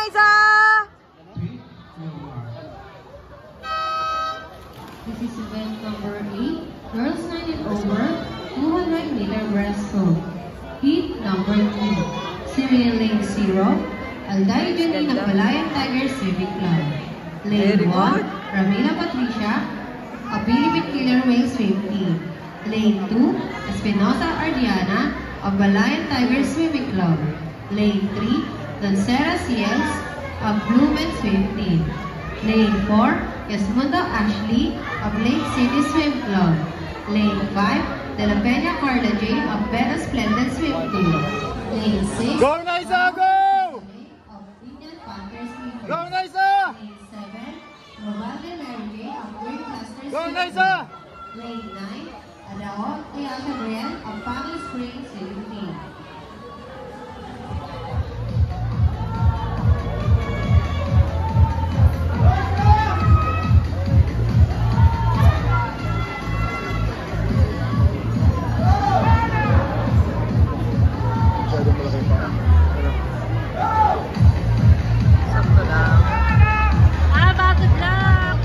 Naisa! This is event number 8, girls 9 and over, 200-meter breaststroke. Heat number 2, Cyril Lane 0, Alday Jenny ng Palayan Tigers Civic Club. Lane 1, Ramila Patricia, Abilibit Killer Whale Swim Team. Lane 2, Espinosa Ardiana of Balayan Tigers Swimming Club. Lane 3, Dancera Ciels of Blue Men Swim Team. Lane 4, Yasmundo Ashley of Lake City Swim Club. Lane 5, De La Peña Carla J of Beta Splendid Swim Team. Lane 6, Go Naisa, go! of Indian Panthers Swim Team. Go Naisa! Lane 7, Robalde Mary J of Green Clusters Go Swim Naisa! Team. Lane 9, Adaot Ayala Brian of Pangil Springs Swim Team. Sakto lang. Bakit lang?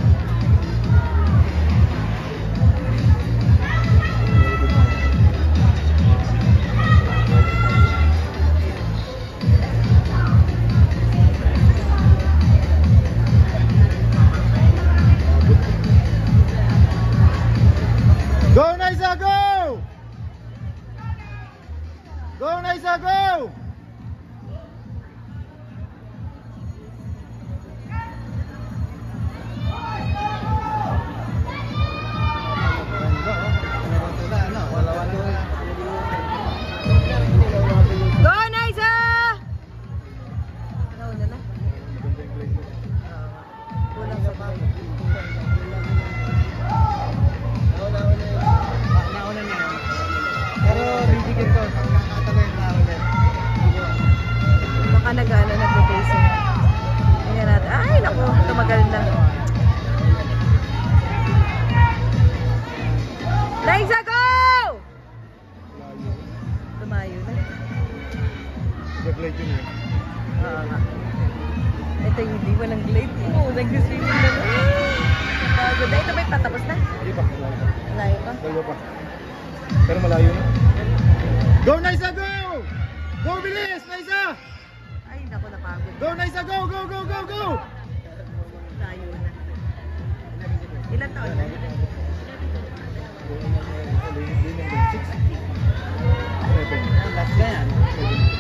Go Naisa, go! Go Naisa, go! Go, Naisa! Nauna na. Kulang sa bago. Nauna niya. Pero bibigyan ko, nakakatagal na ako din. Baka nag-ano, nag-pacing. Tingnan natin. Ay, naku, tumagal na. Naisa, go! Tumayo na. Nag-glide yun eh. Nga. Ito yung hindi ko ng glade. Oo, nag-swimming na lang. Pagod na. Ito ba yung patapos na? Hindi pa, malayo pa. Malayo pa. Malayo pa. Pero malayo na. Go Naisa, go! Go bilis, Naisa! Ay, naku, napagod. Go Naisa, go, go, go, go, go! Tayo na. Ilan taon na? Last na yan.